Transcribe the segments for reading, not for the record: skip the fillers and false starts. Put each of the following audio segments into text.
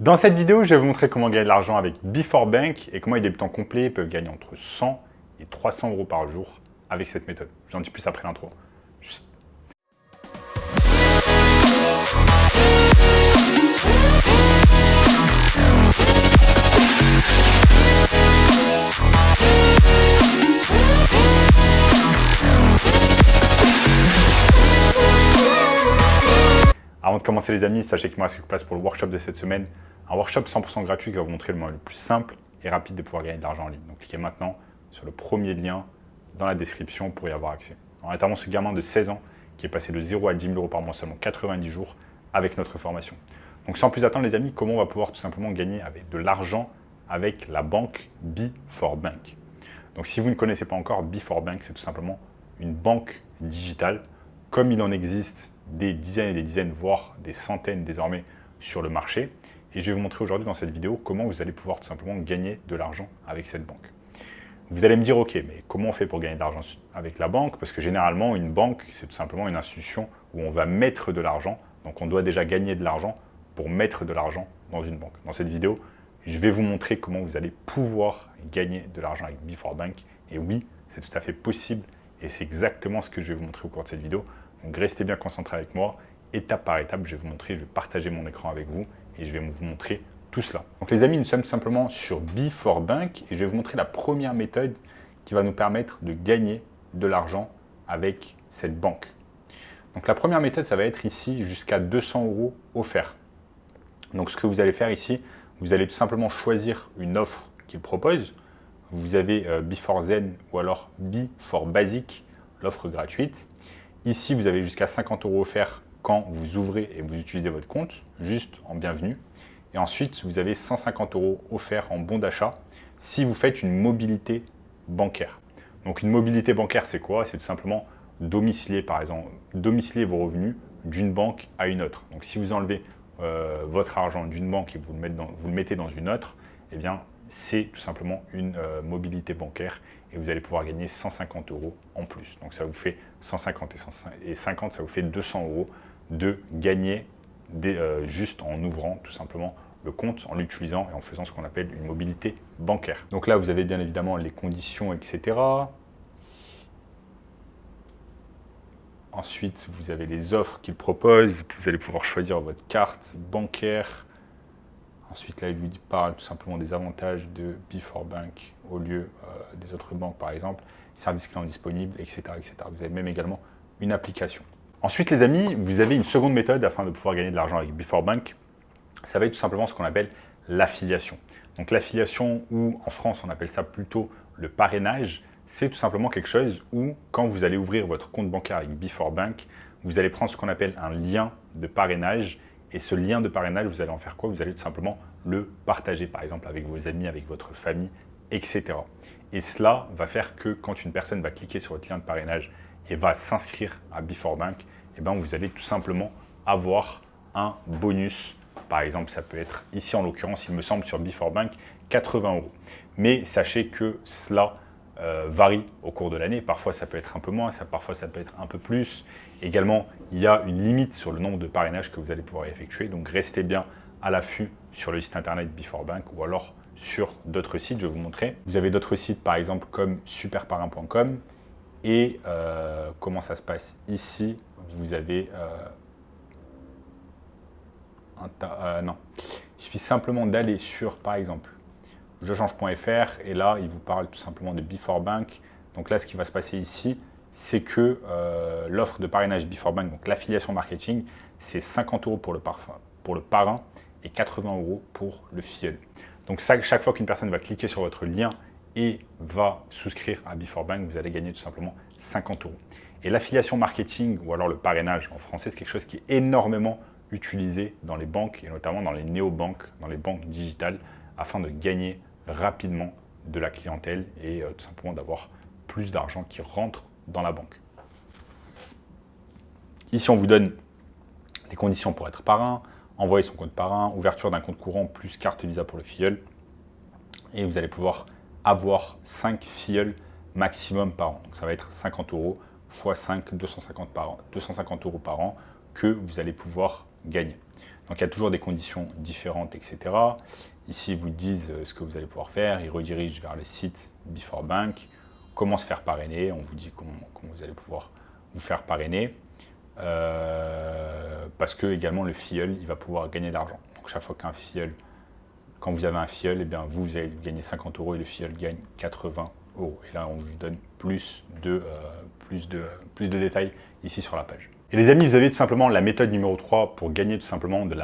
Dans cette vidéo, je vais vous montrer comment gagner de l'argent avec Before Bank et comment les débutants complets peuvent gagner entre 100 et 300 euros par jour avec cette méthode. J'en dis plus après l'intro. Avant de commencer les amis, sachez qu'il me reste quelques places pour le workshop de cette semaine. Un workshop 100% gratuit qui va vous montrer le moyen le plus simple et rapide de pouvoir gagner de l'argent en ligne. Donc cliquez maintenant sur le premier lien dans la description pour y avoir accès. On a notamment ce gamin de 16 ans qui est passé de 0 à 10 000 euros par mois en seulement 90 jours avec notre formation. Donc sans plus attendre les amis, comment on va pouvoir tout simplement gagner avec de l'argent avec la banque Before Bank. Donc si vous ne connaissez pas encore, Before Bank, c'est tout simplement une banque digitale comme il en existe des dizaines et des dizaines, voire des centaines désormais sur le marché. Et je vais vous montrer aujourd'hui dans cette vidéo comment vous allez pouvoir tout simplement gagner de l'argent avec cette banque. Vous allez me dire, ok, mais comment on fait pour gagner de l'argent avec la banque? Parce que généralement, une banque, c'est tout simplement une institution où on va mettre de l'argent. Donc on doit déjà gagner de l'argent pour mettre de l'argent dans une banque. Dans cette vidéo, je vais vous montrer comment vous allez pouvoir gagner de l'argent avec Before Bank. Et oui, c'est tout à fait possible et c'est exactement ce que je vais vous montrer au cours de cette vidéo. Donc restez bien concentrés avec moi, étape par étape, je vais vous montrer, je vais partager mon écran avec vous et je vais vous montrer tout cela. Donc les amis, nous sommes tout simplement sur Before Bank et je vais vous montrer la première méthode qui va nous permettre de gagner de l'argent avec cette banque. Donc la première méthode, ça va être ici jusqu'à 200 euros offerts. Donc ce que vous allez faire ici, vous allez tout simplement choisir une offre qu'il propose. Vous avez Before Zen ou alors Before Basic, l'offre gratuite. Ici, vous avez jusqu'à 50 euros offerts quand vous ouvrez et vous utilisez votre compte, juste en bienvenue. Et ensuite, vous avez 150 euros offerts en bon d'achat si vous faites une mobilité bancaire. Donc une mobilité bancaire, c'est quoi? C'est tout simplement domicilier, par exemple, domicilier vos revenus d'une banque à une autre. Donc si vous enlevez votre argent d'une banque et vous le mettez dans une autre, eh bien, c'est tout simplement une mobilité bancaire et vous allez pouvoir gagner 150 euros en plus. Donc ça vous fait 150 et 50, ça vous fait 200 euros de gagner juste en ouvrant tout simplement le compte, en l'utilisant et en faisant ce qu'on appelle une mobilité bancaire. Donc là, vous avez bien évidemment les conditions, etc. Ensuite, vous avez les offres qu'ils proposent. Vous allez pouvoir choisir votre carte bancaire. Ensuite, là, il vous parle tout simplement des avantages de Before Bank au lieu des autres banques, par exemple, services clients disponibles, etc., etc. Vous avez même également une application. Ensuite, les amis, vous avez une seconde méthode afin de pouvoir gagner de l'argent avec Before Bank. Ça va être tout simplement ce qu'on appelle l'affiliation. Donc l'affiliation, ou en France, on appelle ça plutôt le parrainage, c'est tout simplement quelque chose où, quand vous allez ouvrir votre compte bancaire avec Before Bank, vous allez prendre ce qu'on appelle un lien de parrainage. Et ce lien de parrainage, vous allez en faire quoi? Vous allez tout simplement le partager, par exemple, avec vos amis, avec votre famille, etc. Et cela va faire que quand une personne va cliquer sur votre lien de parrainage et va s'inscrire à Before Bank, eh bien, vous allez tout simplement avoir un bonus. Par exemple, ça peut être ici, en l'occurrence, il me semble, sur Before Bank, 80 euros. Mais sachez que cela varie au cours de l'année. Parfois, ça peut être un peu moins, parfois, ça peut être un peu plus. Également, il y a une limite sur le nombre de parrainages que vous allez pouvoir effectuer. Donc, restez bien à l'affût sur le site internet Before Bank ou alors sur d'autres sites, je vais vous montrer. Vous avez d'autres sites, par exemple, comme superparrain.com. Et comment ça se passe ici? Vous avez... non. Il suffit simplement d'aller sur, par exemple, jechange.fr et là, il vous parle tout simplement de Before Bank. Donc là, ce qui va se passer ici, c'est que l'offre de parrainage Before Bank, donc l'affiliation marketing, c'est 50 euros pour le parrain et 80 euros pour le filleul. Donc chaque fois qu'une personne va cliquer sur votre lien et va souscrire à Before Bank, vous allez gagner tout simplement 50 euros. Et l'affiliation marketing, ou alors le parrainage en français, c'est quelque chose qui est énormément utilisé dans les banques et notamment dans les néobanques, dans les banques digitales, afin de gagner rapidement de la clientèle et tout simplement d'avoir plus d'argent qui rentre dans la banque. Ici, on vous donne les conditions pour être parrain, envoyer son compte parrain, ouverture d'un compte courant plus carte Visa pour le filleul. Et vous allez pouvoir avoir 5 filleuls maximum par an. Donc ça va être 50 euros x 5, 250 euros par an que vous allez pouvoir gagner. Donc il y a toujours des conditions différentes, etc. Ici, ils vous disent ce que vous allez pouvoir faire. Ils redirigent vers le site Before Bank. Comment se faire parrainer. On vous dit comment vous allez pouvoir vous faire parrainer. Parce que également le filleul, il va pouvoir gagner de l'argent. Donc chaque fois qu'un filleul, quand vous avez un filleul, eh bien vous allez gagner 50 € et le filleul gagne 80 €. Et là, on vous donne plus de détails ici sur la page. Et les amis, vous avez tout simplement la méthode numéro 3 pour gagner tout simplement de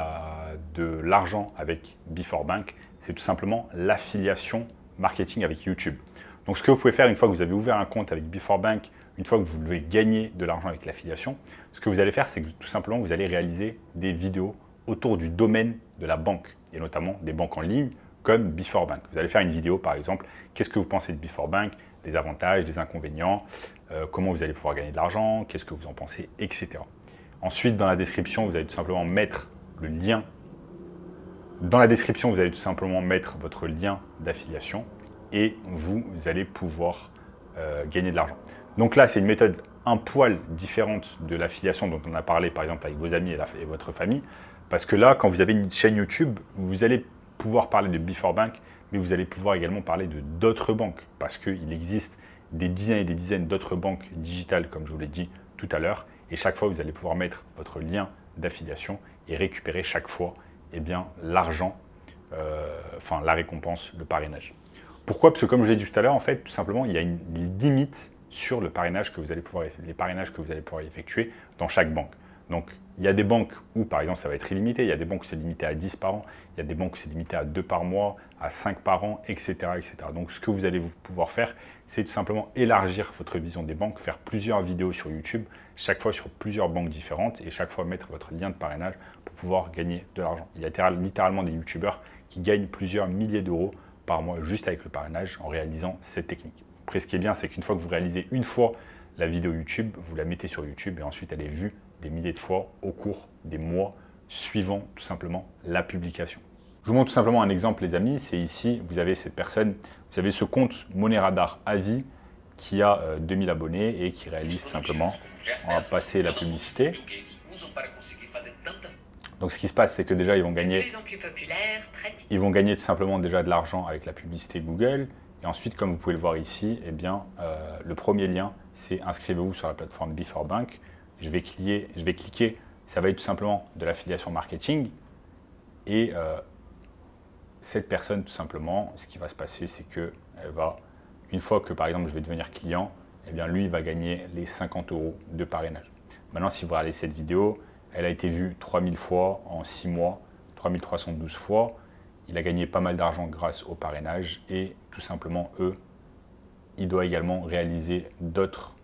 l'argent avec Before Bank. C'est tout simplement l'affiliation marketing avec YouTube. Donc ce que vous pouvez faire une fois que vous avez ouvert un compte avec Before Bank, une fois que vous voulez gagner de l'argent avec l'affiliation, ce que vous allez faire, c'est que tout simplement, vous allez réaliser des vidéos autour du domaine de la banque, et notamment des banques en ligne comme Before Bank. Vous allez faire une vidéo, par exemple, qu'est-ce que vous pensez de Before Bank, les avantages, les inconvénients, comment vous allez pouvoir gagner de l'argent, qu'est-ce que vous en pensez, etc. Ensuite, dans la description, vous allez tout simplement mettre le lien. Dans la description, vous allez tout simplement mettre votre lien d'affiliation et vous allez pouvoir gagner de l'argent. Donc là, c'est une méthode un poil différente de l'affiliation dont on a parlé, par exemple, avec vos amis et votre famille. Parce que là, quand vous avez une chaîne YouTube, vous allez pouvoir parler de Before Bank, mais vous allez pouvoir également parler de d'autres banques. Parce qu'il existe des dizaines et des dizaines d'autres banques digitales, comme je vous l'ai dit tout à l'heure. Et chaque fois, vous allez pouvoir mettre votre lien d'affiliation et récupérer chaque fois eh bien, l'argent, enfin la récompense, le parrainage. Pourquoi? Parce que comme je l'ai dit tout à l'heure, en fait, tout simplement, il y a une limite sur les parrainages que vous allez pouvoir effectuer dans chaque banque. Donc, il y a des banques où, par exemple, ça va être illimité. Il y a des banques où c'est limité à 10 par an. Il y a des banques où c'est limité à 2 par mois, à 5 par an, etc., etc. Donc, ce que vous allez pouvoir faire, c'est tout simplement élargir votre vision des banques, faire plusieurs vidéos sur YouTube, chaque fois sur plusieurs banques différentes et chaque fois mettre votre lien de parrainage pour pouvoir gagner de l'argent. Il y a littéralement des YouTubeurs qui gagnent plusieurs milliers d'euros par mois juste avec le parrainage en réalisant cette technique. Après, ce qui est bien, c'est qu'une fois que vous réalisez une fois la vidéo YouTube, vous la mettez sur YouTube et ensuite elle est vue des milliers de fois au cours des mois suivant tout simplement la publication. Je vous montre tout simplement un exemple, les amis. C'est ici, vous avez cette personne, vous avez ce compte Money Radar à vie qui a 2000 abonnés et qui réalise tout simplement, on va passer la publicité. Donc ce qui se passe, c'est que déjà ils vont gagner tout simplement déjà de l'argent avec la publicité Google. Et ensuite, comme vous pouvez le voir ici, eh bien, le premier lien, c'est inscrivez-vous sur la plateforme Before Bank. Je vais cliquer, ça va être tout simplement de l'affiliation marketing. Et cette personne, tout simplement, ce qui va se passer, c'est que elle va, une fois que par exemple je vais devenir client, eh bien lui il va gagner les 50 € de parrainage. Maintenant, si vous regardez cette vidéo, elle a été vue 3000 fois en 6 mois, 3312 fois. Il a gagné pas mal d'argent grâce au parrainage et tout simplement, il doit également réaliser d'autres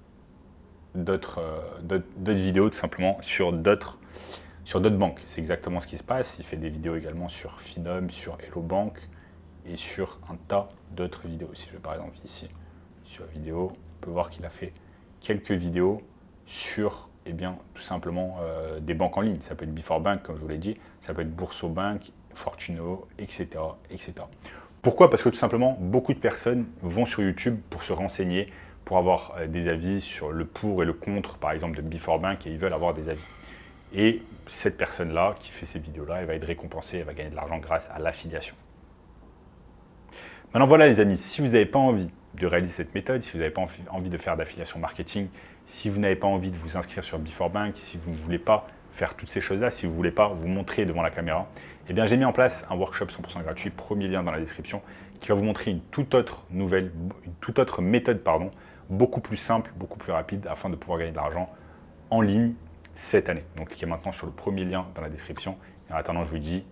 vidéos tout simplement sur d'autres banques. C'est exactement ce qui se passe. Il fait des vidéos également sur Finom, sur Hello Bank et sur un tas d'autres vidéos. Si je vais par exemple ici sur vidéo, on peut voir qu'il a fait quelques vidéos sur eh bien, tout simplement des banques en ligne. Ça peut être Before Bank, comme je vous l'ai dit, ça peut être Bourso Bank, Fortuno, etc., etc. Pourquoi? Parce que tout simplement, beaucoup de personnes vont sur YouTube pour se renseigner, pour avoir des avis sur le pour et le contre, par exemple, de Before Bank, et ils veulent avoir des avis. Et cette personne-là, qui fait ces vidéos-là, elle va être récompensée, elle va gagner de l'argent grâce à l'affiliation. Maintenant, voilà les amis, si vous n'avez pas envie de réaliser cette méthode, si vous n'avez pas envie de faire d'affiliation marketing, si vous n'avez pas envie de vous inscrire sur Before Bank, si vous ne voulez pas faire toutes ces choses-là, si vous ne voulez pas vous montrer devant la caméra, eh bien j'ai mis en place un workshop 100% gratuit, premier lien dans la description, qui va vous montrer une toute autre méthode, beaucoup plus simple, beaucoup plus rapide, afin de pouvoir gagner de l'argent en ligne cette année. Donc cliquez maintenant sur le premier lien dans la description. Et en attendant, je vous dis,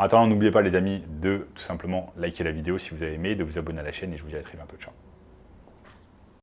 n'oubliez pas les amis de tout simplement liker la vidéo si vous avez aimé, de vous abonner à la chaîne et je vous dis à très bientôt. Ciao.